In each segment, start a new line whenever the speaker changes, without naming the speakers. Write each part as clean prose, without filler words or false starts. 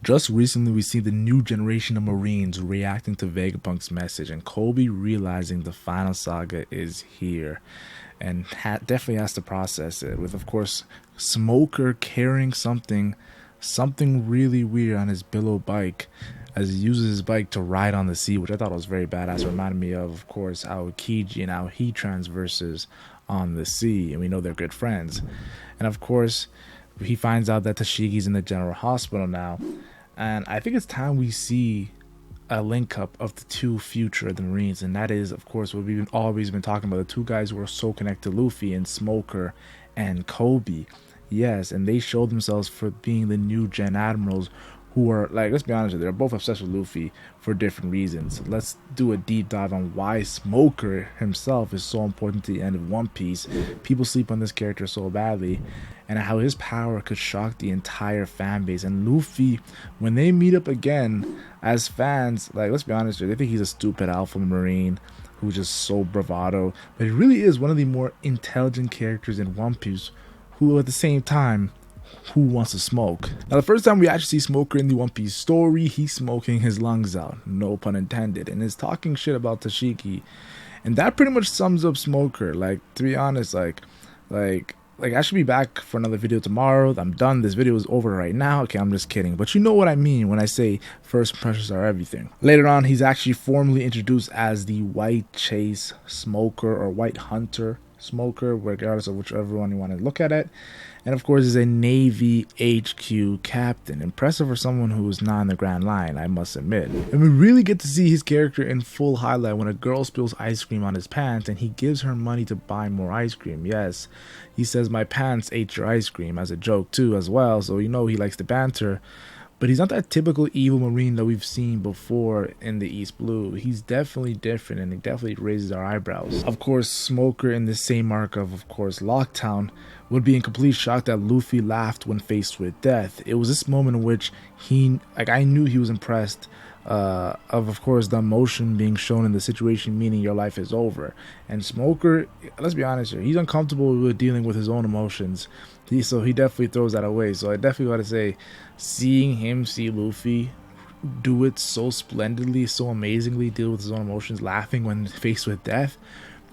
Just recently, we see the new generation of Marines reacting to Vegapunk's message, and Koby realizing the final saga is here, and definitely has to process it. With, of course, Smoker carrying something really weird on his billow bike, as he uses his bike to ride on the sea, which I thought was very badass. It reminded me of course, how Kiji and how he transverses on the sea, and we know they're good friends. And of course, he finds out that Tashiki's in the general hospital now, and I think it's time we see a link up of the two future of the Marines, and that is, of course, what we've always been talking about, the two guys who are so connected to Luffy, and Smoker and Koby. Yes, and they showed themselves for being the new gen admirals, who are, like, let's be honest with you, they're both obsessed with Luffy for different reasons. Let's do a deep dive on why Smoker himself is so important to the end of One Piece. People sleep on this character so badly, and how his power could shock the entire fan base. And Luffy, when they meet up again as fans, like, let's be honest with you, they think he's a stupid alpha marine who's just so bravado, but he really is one of the more intelligent characters in One Piece, who at the same time, who wants to smoke. Now, the first time we actually see Smoker in the One Piece story, he's smoking his lungs out, no pun intended, and is talking shit about Tashiki, and that pretty much sums up Smoker. Like, to be honest, like I should be back for another video tomorrow. I'm done. This video is over right now. Okay, I'm just kidding, but you know what I mean when I say first impressions are everything. Later on, he's actually formally introduced as the White Chase Smoker, or White Hunter Smoker, regardless of whichever one you want to look at it. And of course, is a Navy HQ captain. Impressive for someone who is not in the Grand Line, I must admit. And we really get to see his character in full highlight when a girl spills ice cream on his pants and he gives her money to buy more ice cream. Yes, he says, "My pants ate your ice cream," as a joke too as well, so you know he likes to banter. But he's not that typical evil marine that we've seen before in the East Blue. He's definitely different, and it definitely raises our eyebrows. Of course, Smoker, in the same arc of course, Lockdown, would be in complete shock that Luffy laughed when faced with death. It was this moment in which I knew he was impressed of course, the emotion being shown in the situation, meaning your life is over. And Smoker, let's be honest here, he's uncomfortable with dealing with his own emotions. So he definitely throws that away. So I definitely got to say, seeing him see Luffy do it so splendidly, so amazingly, deal with his own emotions, laughing when faced with death,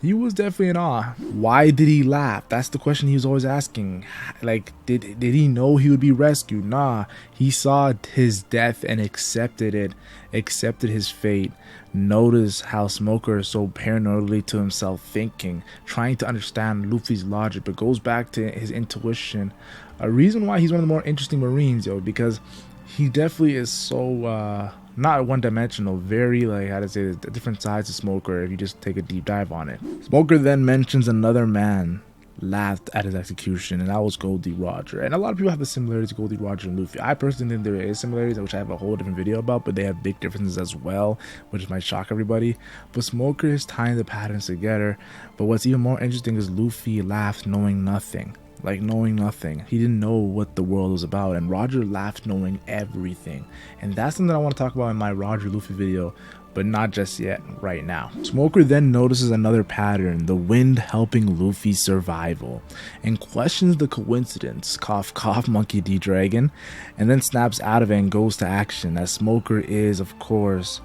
he was definitely in awe. Why did he laugh? That's the question he was always asking. Like, did he know he would be rescued? Nah, he saw his death and accepted it, accepted his fate. Notice how Smoker is so paranoidly to himself, thinking, trying to understand Luffy's logic, but goes back to his intuition. A reason why he's one of the more interesting Marines, yo, because he definitely is so not one-dimensional, very, like, how to say, the different sides of Smoker if you just take a deep dive on it. Smoker then mentions another man laughed at his execution, and that was Goldie Roger. And a lot of people have the similarities to Goldie Roger and Luffy. I personally think there is similarities, which I have a whole different video about, but they have big differences as well, which might shock everybody. But Smoker is tying the patterns together. But what's even more interesting is Luffy laughed knowing nothing. Like, knowing nothing. He didn't know what the world was about, and Roger laughed knowing everything. And that's something I want to talk about in my Roger Luffy video, but not just yet, right now. Smoker then notices another pattern, the wind helping Luffy's survival, and questions the coincidence, cough cough monkey D dragon, and then snaps out of it and goes to action, as Smoker is, of course,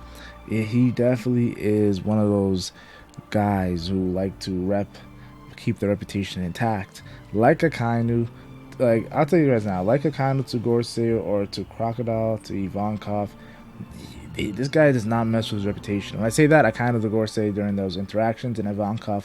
he definitely is one of those guys who like to keep their reputation intact. Like Akainu, like, I'll tell you guys now, like Akainu to Gorosei or to Crocodile to Ivankov, this guy does not mess with his reputation. When I say that, Akainu to Gorosei during those interactions, and Ivankov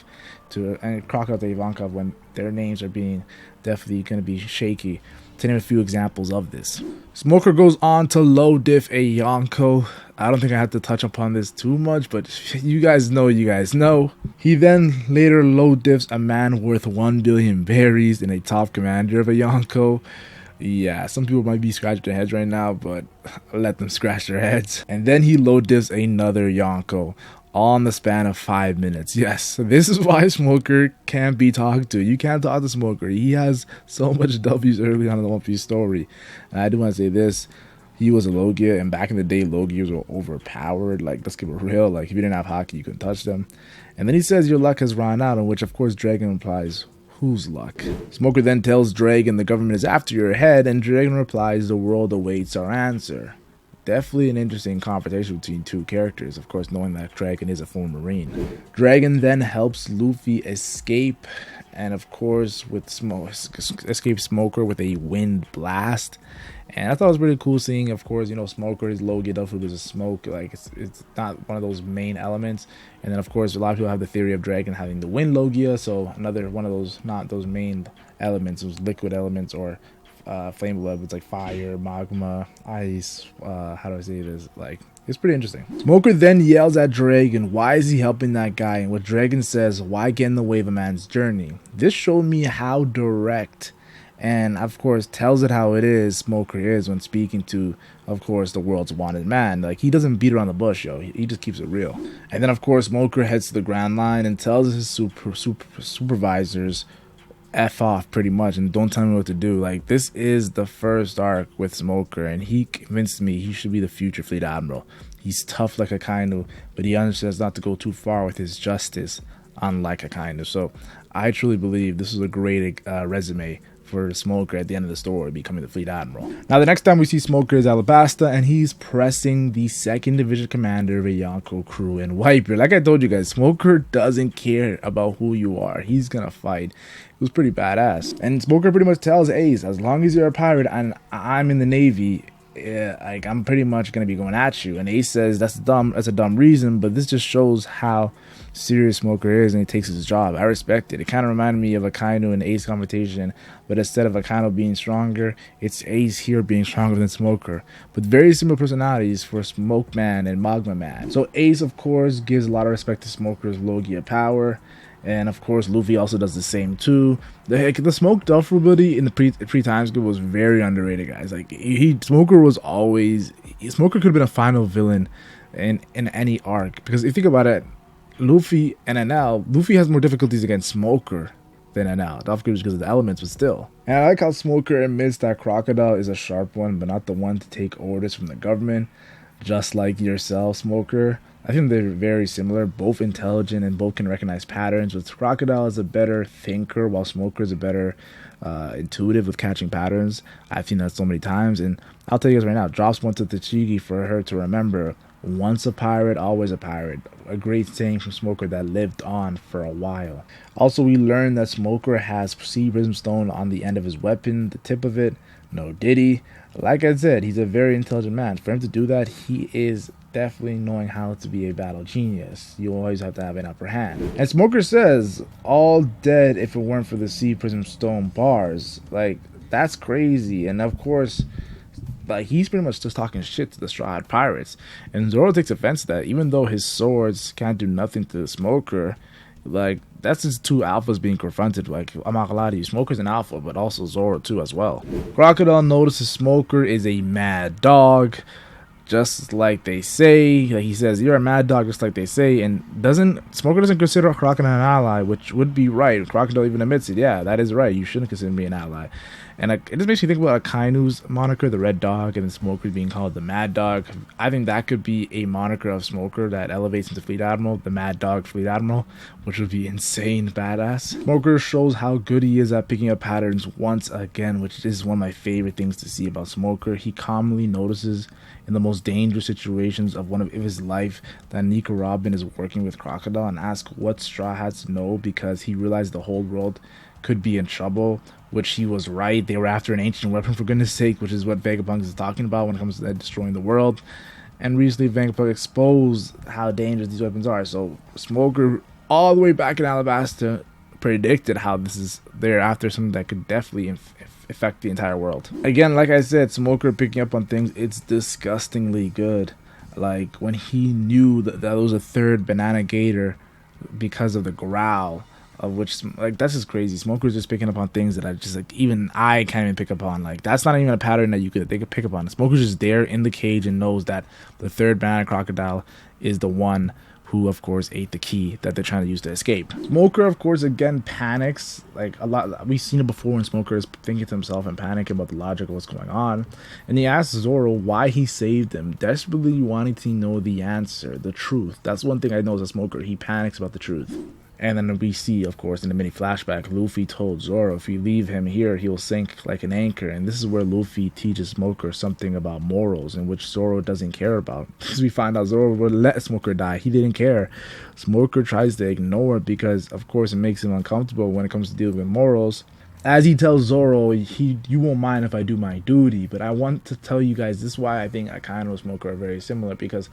and Crocodile to Ivankov when their names are being definitely going to be shaky. To name a few examples of this. Smoker goes on to low diff a Yonko. I don't think I have to touch upon this too much, but you guys know. He then later low diffs a man worth 1 billion berries in a top commander of a Yonko. Yeah, some people might be scratching their heads right now, but let them scratch their heads. And then he low diffs another Yonko, all in the span of 5 minutes. Yes, this is why Smoker can't be talked to. You can't talk to Smoker. He has so much W's early on in the One Piece story. And I do want to say this. He was a Logia, and back in the day, Logias were overpowered. Like, let's keep it real. Like, if you didn't have hockey, you couldn't touch them. And then he says your luck has run out, in which, of course, Dragon implies, Whose luck? Smoker then tells Dragon the government is after your head, and Dragon replies the world awaits our answer. Definitely an interesting confrontation between two characters, of course, knowing that Dragon is a former Marine. Dragon then helps Luffy escape, and of course, escape Smoker with a wind blast. And I thought it was pretty cool seeing, of course, you know, Smoker is low, get up with a smoke, like it's not one of those main elements. And then of course a lot of people have the theory of Dragon having the wind Logia, so another one of those, not those main elements, those liquid elements or flammable elements like fire, magma, ice, how do I say this, like it's pretty interesting. Smoker then yells at Dragon, why is he helping that guy? And what Dragon says, why get in the way of a man's journey? This showed me how direct and of course tells it how it is Smoker is when speaking to, of course, the world's wanted man. Like, he doesn't beat around the bush, yo. He just keeps it real. And then of course Smoker heads to the Grand Line and tells his supervisors F off pretty much and don't tell me what to do. Like, this is the first arc with Smoker, and he convinced me he should be the future Fleet Admiral. He's tough like Akainu, but he understands not to go too far with his justice, unlike Akainu. So I truly believe this is a great resume for Smoker at the end of the story, becoming the Fleet Admiral. Now, the next time we see Smoker is Alabasta, and he's pressing the 2nd Division Commander of a Yonko crew in Wiper. Like I told you guys, Smoker doesn't care about who you are. He's gonna fight. It was pretty badass. And Smoker pretty much tells Ace, as long as you're a pirate and I'm in the Navy, like, I'm pretty much gonna be going at you. And Ace says that's a dumb reason, but this just shows how serious Smoker is, and he takes his job. I respect it. It kind of reminded me of Akainu and Ace confrontation, but instead of Akainu being stronger, it's Ace here being stronger than Smoker. But very similar personalities for Smoke Man and Magma Man. So Ace, of course, gives a lot of respect to Smoker's Logia power. And of course, Luffy also does the same too. The smoke duffel ability in the pre-time skip was very underrated, guys. Like, Smoker could have been a final villain in any arc, because if you think about it, Luffy and NL, Luffy has more difficulties against Smoker than NL. Of course, because of the elements, but still. And I like how Smoker admits that Crocodile is a sharp one, but not the one to take orders from the government, just like yourself, Smoker. I think they're very similar, both intelligent and both can recognize patterns, but Crocodile is a better thinker while Smoker is a better intuitive with catching patterns. I've seen that so many times, and I'll tell you guys right now, drops one to Tachigi for her to remember, once a pirate, always a pirate. A great saying from Smoker that lived on for a while. Also, we learned that Smoker has Sea Prism Stone on the end of his weapon, the tip of it. No Diddy. Like I said, he's a very intelligent man. For him to do that, he is definitely knowing how to be a battle genius. You always have to have an upper hand. And Smoker says, all dead if it weren't for the Sea Prism Stone bars. Like, that's crazy. And of course, like, he's pretty much just talking shit to the Straw Hat Pirates. And Zoro takes offense to that. Even though his swords can't do nothing to the Smoker, like, that's his two alphas being confronted. Like, I'm not gonna lie to you, Smoker's an alpha, but also Zoro too as well. Crocodile notices Smoker is a mad dog, just like they say. Like, he says, you're a mad dog, just like they say. And Smoker doesn't consider Crocodile an ally, which would be right. Crocodile even admits it. Yeah, that is right. You shouldn't consider me an ally. And it just makes you think about Akainu's moniker, the Red Dog, and then Smoker being called the Mad Dog. I think that could be a moniker of Smoker that elevates into Fleet Admiral, the Mad Dog Fleet Admiral, which would be insane badass. Smoker shows how good he is at picking up patterns once again, which is one of my favorite things to see about Smoker. He calmly notices in the most dangerous situations of his life that Nico Robin is working with Crocodile, and asks what Straw Hats know, because he realized the whole world could be in trouble, which he was right. They were after an ancient weapon, for goodness sake, which is what Vegapunk is talking about when it comes to destroying the world. And recently Vegapunk exposed how dangerous these weapons are. So Smoker, all the way back in Alabasta, predicted how they're after something that could definitely affect the entire world. Again, like I said, Smoker picking up on things, it's disgustingly good. Like, when he knew that there was a third Banana Gator because of the growl, of which, like, that's just crazy. Smoker's just picking up on things that I just, like, even I can't even pick up on. Like, that's not even a pattern that they could pick up on. Smoker's just there in the cage and knows that the third banana crocodile is the one who, of course, ate the key that they're trying to use to escape. Smoker, of course, again panics. Like, a lot, we've seen it before when Smoker is thinking to himself and panicking about the logic of what's going on. And he asks Zoro why he saved him, desperately wanting to know the answer, the truth. That's one thing I know as a Smoker. He panics about the truth. And then we see, of course, in the mini flashback, Luffy told Zoro, if you leave him here, he will sink like an anchor. And this is where Luffy teaches Smoker something about morals, in which Zoro doesn't care about. Because we find out Zoro would let Smoker die. He didn't care. Smoker tries to ignore it because, of course, it makes him uncomfortable when it comes to dealing with morals. As he tells Zoro, you won't mind if I do my duty. But I want to tell you guys, this is why I think Akainu and Smoker are very similar. Because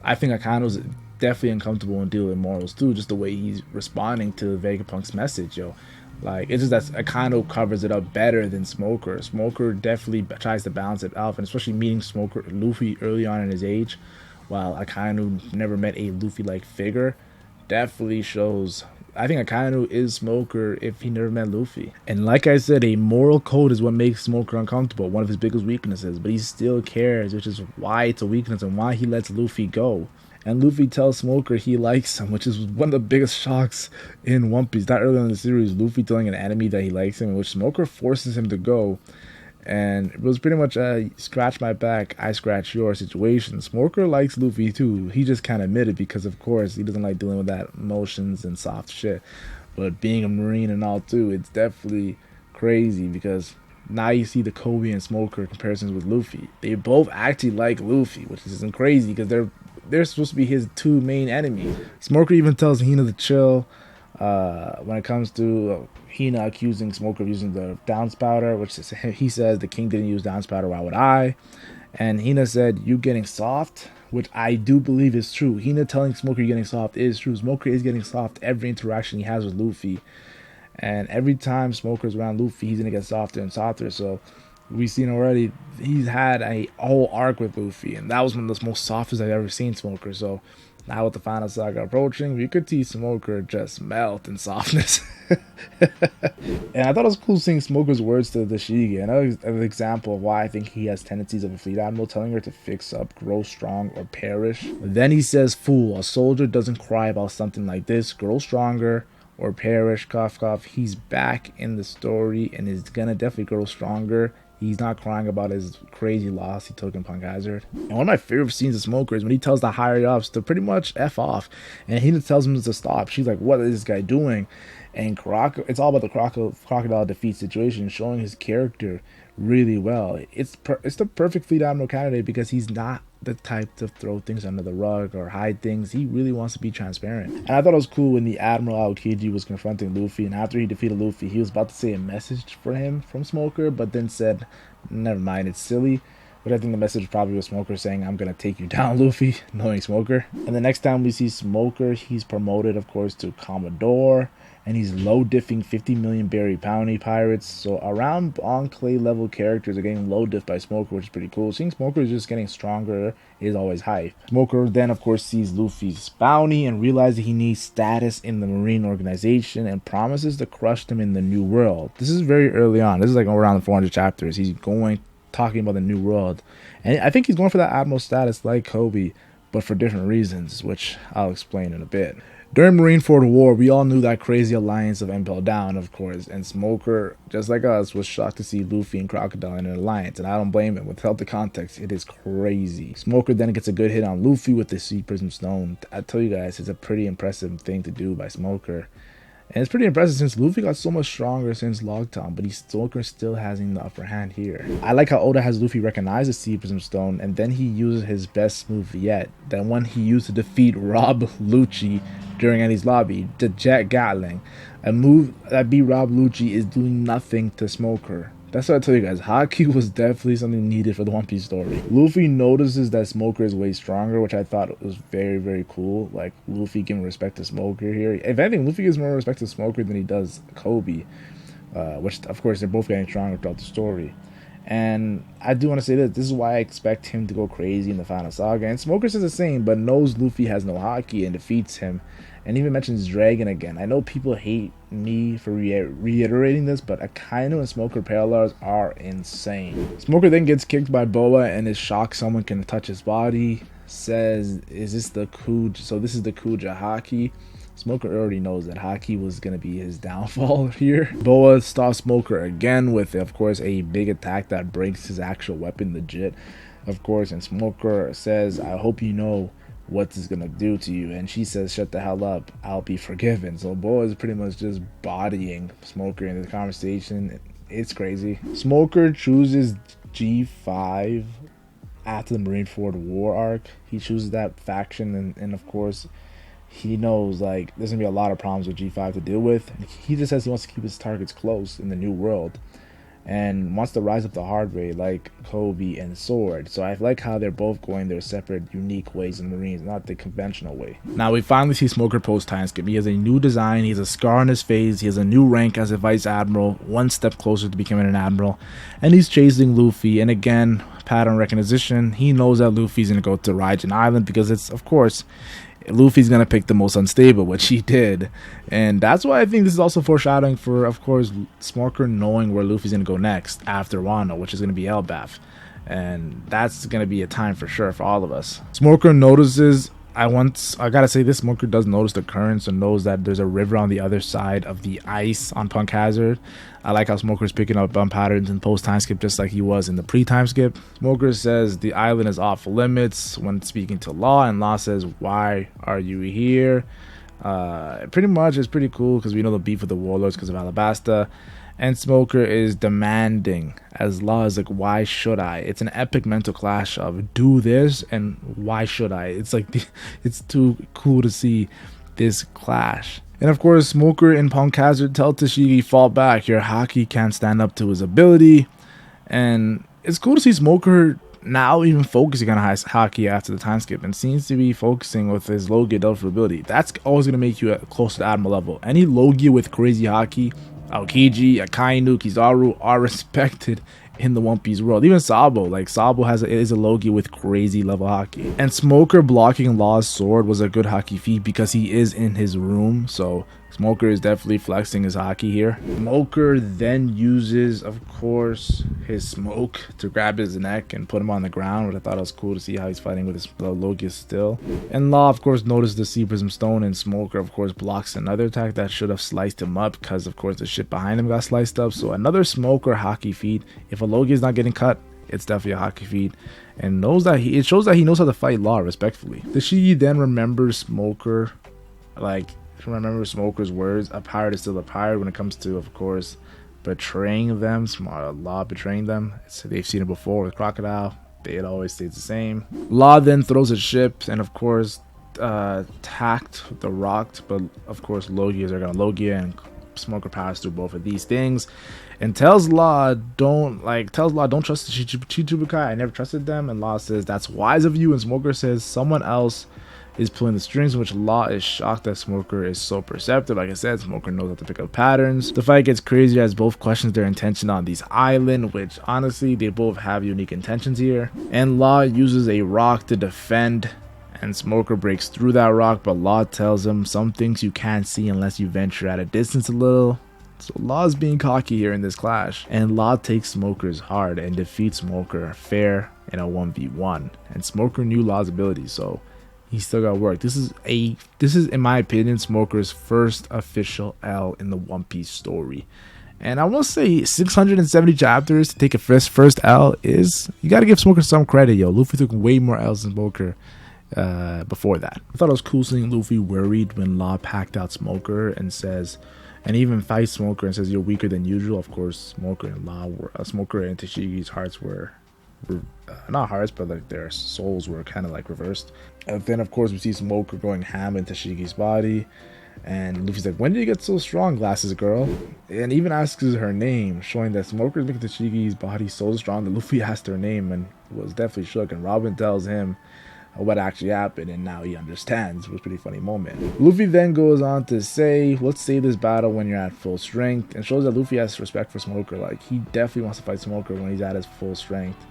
I think Akaino's definitely uncomfortable in dealing with morals too, just the way he's responding to Vegapunk's message, yo. Like, it's just that Akainu covers it up better than Smoker. Smoker definitely tries to balance it out, and especially meeting Luffy early on in his age, while Akainu never met a Luffy-like figure, definitely shows. I think Akainu is Smoker if he never met Luffy. And like I said, a moral code is what makes Smoker uncomfortable, one of his biggest weaknesses, but he still cares, which is why it's a weakness and why he lets Luffy go. And Luffy tells Smoker he likes him, which is one of the biggest shocks in One Piece. Not early in the series, Luffy telling an enemy that he likes him, in which Smoker forces him to go. And it was pretty much a scratch my back, I scratch your situation. Smoker likes Luffy too. He just can't admit it because, of course, he doesn't like dealing with that emotions and soft shit. But being a Marine and all too, it's definitely crazy because now you see the Koby and Smoker comparisons with Luffy. They both actually like Luffy, which isn't crazy because they're supposed to be his two main enemies. Smoker even tells Hina to chill when it comes to Hina accusing Smoker of using the downspouter, which is, he says the king didn't use downspouter, why would I? And Hina said, you getting soft, which I do believe is true. Hina telling Smoker you're getting soft is true. Smoker is getting soft every interaction he has with Luffy. And every time Smoker's around Luffy, he's going to get softer and softer. So we've seen already, he's had a whole arc with Luffy, and that was one of the most softest I've ever seen Smoker. So now with the final saga approaching, we could see Smoker just melt in softness. And I thought it was cool seeing Smoker's words to the Shige. Another example of why I think he has tendencies of a fleet admiral, telling her to fix up, grow strong, or perish. Then he says, fool, a soldier doesn't cry about something like this. Grow stronger or perish, cough, cough. He's back in the story and is gonna definitely grow stronger. He's not crying about his crazy loss he took in Punk Hazard. And one of my favorite scenes of Smoker is when he tells the higher ups to pretty much F off. And he tells him to stop. She's like, what is this guy doing? And it's all about the crocodile defeat situation, showing his character really well. It's the perfect fleet admiral candidate because he's not the type to throw things under the rug or hide things. He really wants to be transparent. And I thought it was cool when the Admiral Aokiji was confronting Luffy, and after he defeated Luffy, he was about to say a message for him from Smoker, but then said, never mind, it's silly. But I think the message probably was Smoker saying, I'm going to take you down, Luffy, knowing Smoker. And the next time we see Smoker, he's promoted, of course, to Commodore. And he's low diffing 50 million berry bounty pirates. So around on clay level characters are getting low diff by Smoker, which is pretty cool. Seeing Smoker is just getting stronger is always hype. Smoker then, of course, sees Luffy's bounty and realizes he needs status in the Marine organization and promises to crush them in the New World. This is very early on. This is like around the 400 chapters. He's talking about the New World. And I think he's going for that Admiral status like Koby, but for different reasons, which I'll explain in a bit. During Marineford War, we all knew that crazy alliance of Impel Down, of course, and Smoker, just like us, was shocked to see Luffy and Crocodile in an alliance, and I don't blame him. Without the context, it is crazy. Smoker then gets a good hit on Luffy with the Sea Prism Stone. I tell you guys, it's a pretty impressive thing to do by Smoker. And it's pretty impressive since Luffy got so much stronger since Logtown, but Smoker still has the upper hand here. I like how Oda has Luffy recognize the Sea Prism Stone, and then he uses his best move yet, that one he used to defeat Rob Lucci during Eddie's lobby, the Jet Gatling. A move that beat Rob Lucci is doing nothing to Smoker. That's what I tell you guys. Haki was definitely something needed for the One Piece story. Luffy notices that Smoker is way stronger, which I thought was very, very cool. Like, Luffy giving respect to Smoker here. If anything, Luffy gives more respect to Smoker than he does Koby. Which, of course, they're both getting stronger throughout the story. And I do want to say this is why I expect him to go crazy in the final saga. And Smoker says the same, but knows Luffy has no Haki and defeats him. And even mentions Dragon again. I know people hate me for reiterating this, but Akainu and Smoker parallels are insane. Smoker then gets kicked by Boa and is shocked someone can touch his body. Says, is this the Kuja? So this is the Kuja Haki. Smoker already knows that Haki was going to be his downfall here. Boa stops Smoker again with, of course, a big attack that breaks his actual weapon legit. Of course, and Smoker says, I hope you know what's this gonna do to you? And she says, shut the hell up, I'll be forgiven. So Boa is pretty much just bodying Smoker in this conversation. It's crazy. Smoker chooses G5 after the Marineford War arc. He chooses that faction, and of course he knows like there's gonna be a lot of problems with G5 to deal with. He just says he wants to keep his targets close in the new world and wants to rise up the hard way like Koby and Sword. So I like how they're both going their separate unique ways in Marines, not the conventional way. Now we finally see Smoker post time skip. He has a new design, he has a scar on his face, he has a new rank as a Vice Admiral, one step closer to becoming an Admiral, and he's chasing Luffy. And again, pattern recognition, he knows that Luffy's gonna go to Raijin Island because it's, of course, Luffy's gonna pick the most unstable, which he did, and that's why I think this is also foreshadowing for, of course, Smoker knowing where Luffy's gonna go next after Wano, which is gonna be Elbaf, and that's gonna be a time for sure for all of us. Smoker notices. I gotta say this, Smoker does notice the currents and knows that there's a river on the other side of the ice on Punk Hazard. I like how Smoker's picking up bump patterns in post time skip just like he was in the pre-time skip. Smoker says the island is off limits when speaking to Law, and Law says, why are you here? Pretty much it's pretty cool because we know the beef with the warlords because of Alabasta. And Smoker is demanding, as Law is like, why should I? It's an epic mental clash of do this and why should I? It's like, it's too cool to see this clash. And of course, Smoker and Punk Hazard tell Tashigi, fall back, your haki can't stand up to his ability. And it's cool to see Smoker now even focusing on haki after the time skip, and seems to be focusing with his Logia Delphi ability. That's always going to make you close to Admiral level. Any Logia with crazy haki, Aokiji, Akainu, Kizaru are respected in the One Piece world. Even Sabo, like Sabo is a Logia with crazy level haki. And Smoker blocking Law's sword was a good haki feat because he is in his room, so Smoker is definitely flexing his haki here. Smoker then uses, of course, his smoke to grab his neck and put him on the ground, which I thought it was cool to see how he's fighting with his Logia still. And Law, of course, noticed the Sea Prism Stone, and Smoker, of course, blocks another attack that should have sliced him up because, of course, the ship behind him got sliced up. So another Smoker haki feat. If a Logia is not getting cut, it's definitely a haki feat, and it shows that he knows how to fight Law respectfully. Tashigi then remembers Smoker, remember Smoker's words, a pirate is still a pirate when it comes to, of course, betraying them, Law betraying them. They've seen it before with Crocodile. It always stays the same. Law then throws his ship and, of course, tacked the rocked, but of course Logias are gonna Logia, and Smoker powers through both of these things and tells Law don't trust the Chichibukai. I never trusted them. And Law says that's wise of you, and Smoker says someone else is pulling the strings, which Law is shocked that Smoker is so perceptive. Like I said, Smoker knows how to pick up patterns. The fight gets crazier as both questions their intention on these island, which honestly they both have unique intentions here. And Law uses a rock to defend, and Smoker breaks through that rock, but Law tells him some things you can't see unless you venture at a distance a little. So Law's being cocky here in this clash, and Law takes Smoker's hard and defeats Smoker fair in a 1v1. And Smoker knew Law's ability, so he still got work. This is in my opinion Smoker's first official L in the One Piece story. And I will say 670 chapters to take a first L is, you got to give Smoker some credit, yo. Luffy took way more L's than Smoker before that. I thought it was cool seeing Luffy worried when Law packed out Smoker and even fights Smoker and says you're weaker than usual. Of course, Smoker and Tashigi's hearts were not hearts, but like their souls were kind of like reversed. And then of course we see Smoker going ham in Tashigi's body, and Luffy's like, when did you get so strong, glasses girl? And even asks her name, showing that Smoker is making Tashigi's body so strong that Luffy asked her name and was definitely shook. And Robin tells him what actually happened, and now he understands. It was a pretty funny moment. Luffy then goes on to say, let's save this battle when you're at full strength, and shows that Luffy has respect for Smoker. Like, he definitely wants to fight Smoker when he's at his full strength,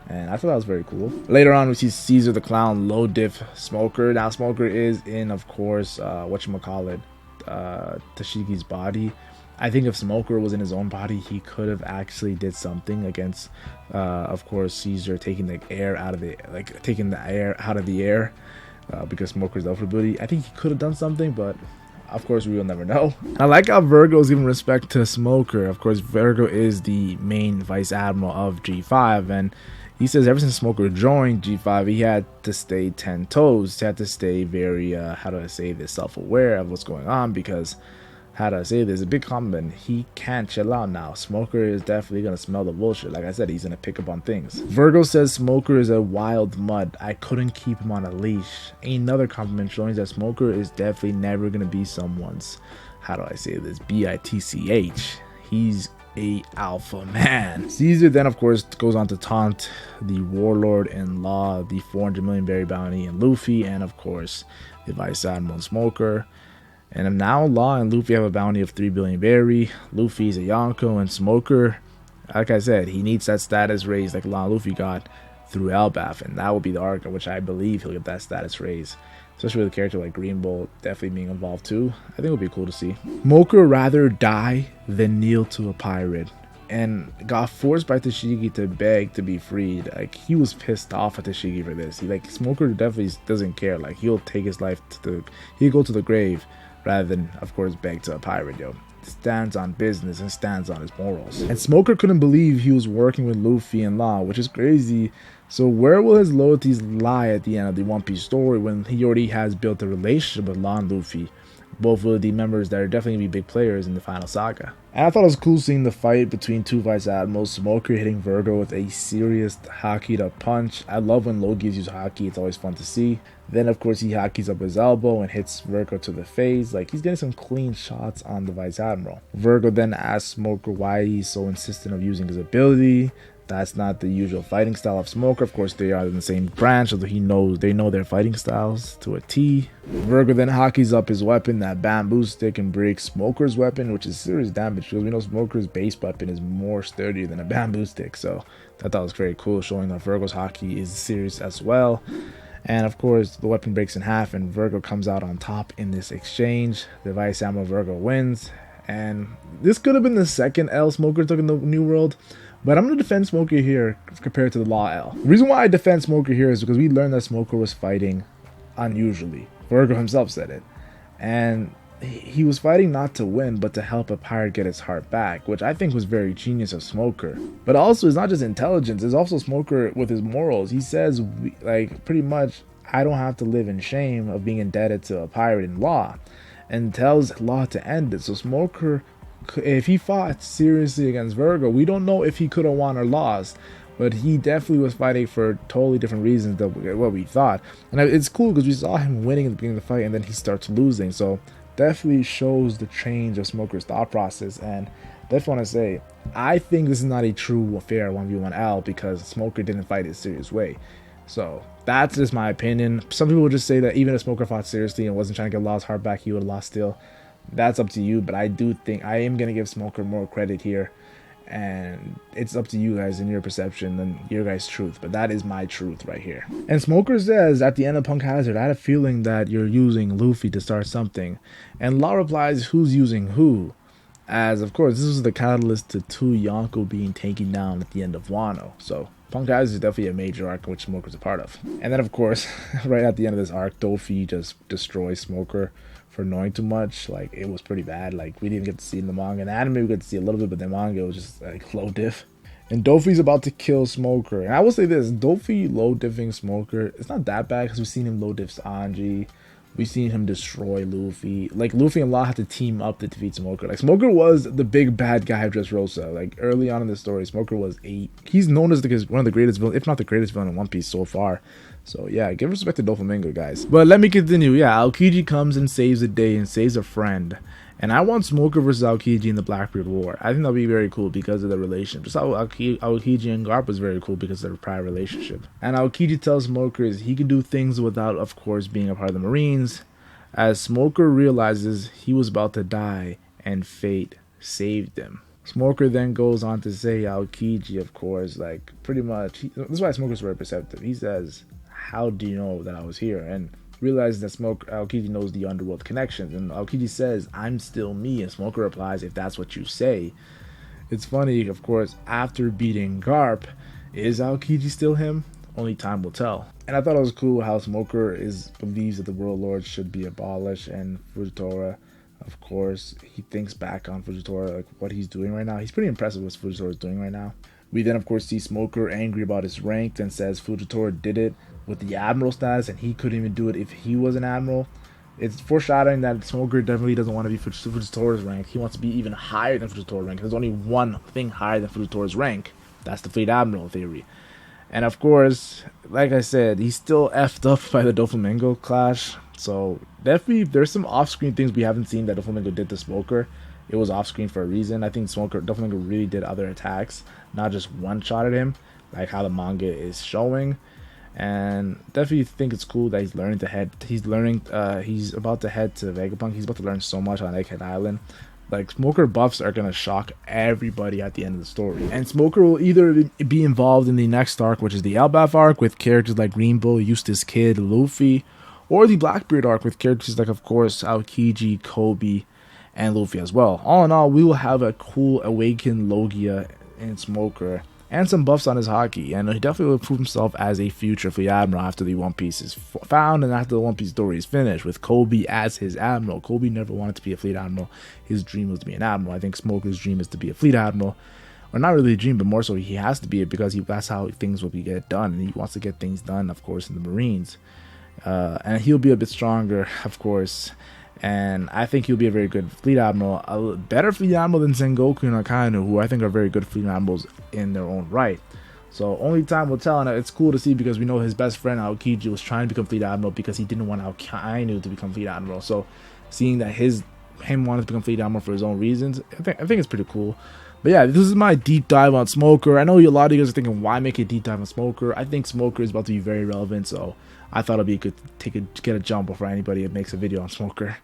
and I thought that was very cool. Later on we see Caesar the Clown low diff Smoker. Now Smoker is in, of course, Tashigi's body. I think if Smoker was in his own body, he could have actually did something against, of course, Caesar taking the air out of the air, because Smoker's Delphi ability. I think he could have done something, but of course we will never know. I like how Vergo is giving respect to Smoker. Of course, Vergo is the main Vice Admiral of G5, and He says ever since Smoker joined G5, he had to stay 10 toes. He had to stay very, how do I say this, self-aware of what's going on, because, how do I say this, a big comment, he can't chill out now. Smoker is definitely going to smell the bullshit. Like I said, he's going to pick up on things. Vergo says Smoker is a wild mutt. I couldn't keep him on a leash. Another compliment showing that Smoker is definitely never going to be someone's, how do I say this, bitch. He's a alpha man. Caesar then of course goes on to taunt the warlord-in-law, the 400 million berry bounty, and Luffy, and of course the Vice Admiral and Smoker. And now Law and Luffy have a bounty of 3 billion berry. Luffy's a Yonko, and Smoker, like I said, he needs that status raise like Law and Luffy got through Elbaf, and that will be the arc in which I believe he'll get that status raise. Especially with a character like Green Bolt definitely being involved too. I think it would be cool to see. Smoker rather die than kneel to a pirate, and got forced by Tashigi to beg to be freed. Like, he was pissed off at Tashigi for this. Smoker definitely doesn't care. Like, he'll take his life he'll go to the grave rather than, of course, beg to a pirate, yo. Stands on business and stands on his morals. And Smoker couldn't believe he was working with Luffy and Law, which is crazy. So where will his loyalties lie at the end of the One Piece story when he already has built a relationship with Law and Luffy? Both of the members that are definitely going to be big players in the final saga. And I thought it was cool seeing the fight between two Vice Admirals, Smoker hitting Vergo with a serious hakied up punch. I love when Logies use haki, it's always fun to see. Then of course he hakis up his elbow and hits Vergo to the face. Like, he's getting some clean shots on the Vice Admiral. Vergo then asks Smoker why he's so insistent of using his ability. That's not the usual fighting style of Smoker. Of course, they are in the same branch, so they know their fighting styles to a T. Vergo then hakis up his weapon, that bamboo stick, and breaks Smoker's weapon, which is serious damage because we know Smoker's base weapon is more sturdy than a bamboo stick. So I thought was very cool, showing that Vergo's haki is serious as well. And of course, the weapon breaks in half, and Vergo comes out on top in this exchange. The Vice Admiral Vergo wins, and this could have been the second L Smoker took in the New World. But I'm going to defend Smoker here compared to the Law L. The reason why I defend Smoker here is because we learned that Smoker was fighting unusually. Vergo himself said it. And he was fighting not to win, but to help a pirate get his heart back, which I think was very genius of Smoker. But also, it's not just intelligence, it's also Smoker with his morals. He says, like, pretty much, I don't have to live in shame of being indebted to a pirate in Law, and tells Law to end it. So Smoker, if he fought seriously against Vergo, we don't know if he could have won or lost, but he definitely was fighting for totally different reasons than what we thought. And it's cool because we saw him winning at the beginning of the fight, and then he starts losing. So definitely shows the change of Smoker's thought process. And definitely want to say, I think this is not a true fair 1v1L because Smoker didn't fight a serious way. So that's just my opinion. Some people would just say that even if Smoker fought seriously and wasn't trying to get Law's heart back, he would have lost still. That's up to you, but I do think I am going to give Smoker more credit here, and it's up to you guys in your perception and your guys' truth, but that is my truth right here. And Smoker says at the end of Punk Hazard, I had a feeling that you're using Luffy to start something, and Law replies, who's using who? As of course this was the catalyst to two Yonko being taken down at the end of Wano. So Punk Hazard is definitely a major arc which Smoker's a part of. And then of course right at the end of this arc, Luffy just destroys Smoker for knowing too much. Like, it was pretty bad. Like, we didn't get to see in the manga. In the anime we got to see a little bit, but the manga was just like low diff. And Dofi's about to kill Smoker. And I will say this, Dofi low diffing Smoker, it's not that bad because we've seen him low diff Sanji. We've seen him destroy Luffy. Like, Luffy and Law had to team up to defeat Smoker. Like, Smoker was the big bad guy of Dressrosa. Like, early on in the story, Smoker was he's known as one of the greatest villains, if not the greatest villain in One Piece so far. So yeah, give respect to Doflamingo, guys. But let me continue. Yeah, Aokiji comes and saves the day and saves a friend. And I want Smoker versus Aokiji in the Blackbeard War. I think that'll be very cool because of the relationship. Just how Aokiji and Garp was very cool because of their prior relationship. And Aokiji tells Smoker he can do things without, of course, being a part of the Marines. As Smoker realizes he was about to die and fate saved him. Smoker then goes on to say Aokiji, of course, like pretty much, this is why Smoker's very perceptive. He says, how do you know that I was here? And realizes that Aokiji knows the underworld connections. And Aokiji says, I'm still me. And Smoker replies, if that's what you say. It's funny, of course, after beating Garp, is Aokiji still him? Only time will tell. And I thought it was cool how Smoker believes that the World Lords should be abolished, and Fujitora, of course, he thinks back on Fujitora, like what he's doing right now. He's pretty impressive with what Fujitora's doing right now. We then of course see Smoker angry about his rank and says Fujitora did it with the Admiral status and he couldn't even do it if he was an Admiral. It's foreshadowing that Smoker definitely doesn't want to be Fujitora's rank. He wants to be even higher than Fujitora's rank. There's only one thing higher than Fujitora's rank. That's the Fleet Admiral theory. And of course, like I said, he's still effed up by the Doflamingo clash. So definitely there's some off-screen things we haven't seen that Doflamingo did to Smoker. It was off-screen for a reason. I think Doflamingo really did other attacks, not just one shot at him, like how the manga is showing. And definitely think it's cool that he's learning to head. He's about to head to Vegapunk. He's about to learn so much on Egghead Island. Like, Smoker buffs are gonna shock everybody at the end of the story. And Smoker will either be involved in the next arc, which is the Elbaf arc, with characters like Green Bull, Eustace Kid, Luffy, or the Blackbeard arc with characters like, of course, Aokiji, Koby, and Luffy as well. All in all, we will have a cool awakened Logia in Smoker, and some buffs on his hockey, and he definitely will prove himself as a future Fleet Admiral after the One Piece is found and after the One Piece story is finished, with Koby as his Admiral. Koby never wanted to be a Fleet Admiral. His dream was to be an Admiral. I think Smoker's dream is to be a Fleet Admiral. Or not really a dream, but more so he has to be it because that's how things will be get done, and he wants to get things done, of course, in the Marines. And he'll be a bit stronger, of course. And I think he'll be a very good Fleet Admiral, a better Fleet Admiral than Sengoku and Akainu, who I think are very good Fleet Admirals in their own right. So only time will tell, and it's cool to see because we know his best friend Aokiji was trying to become Fleet Admiral because he didn't want Akainu to become Fleet Admiral. So seeing that him wanted to become Fleet Admiral for his own reasons, I think it's pretty cool. But yeah, this is my deep dive on Smoker. I know a lot of you guys are thinking, why make a deep dive on Smoker? I think Smoker is about to be very relevant, so I thought it'd be good to get a jump before anybody makes a video on Smoker.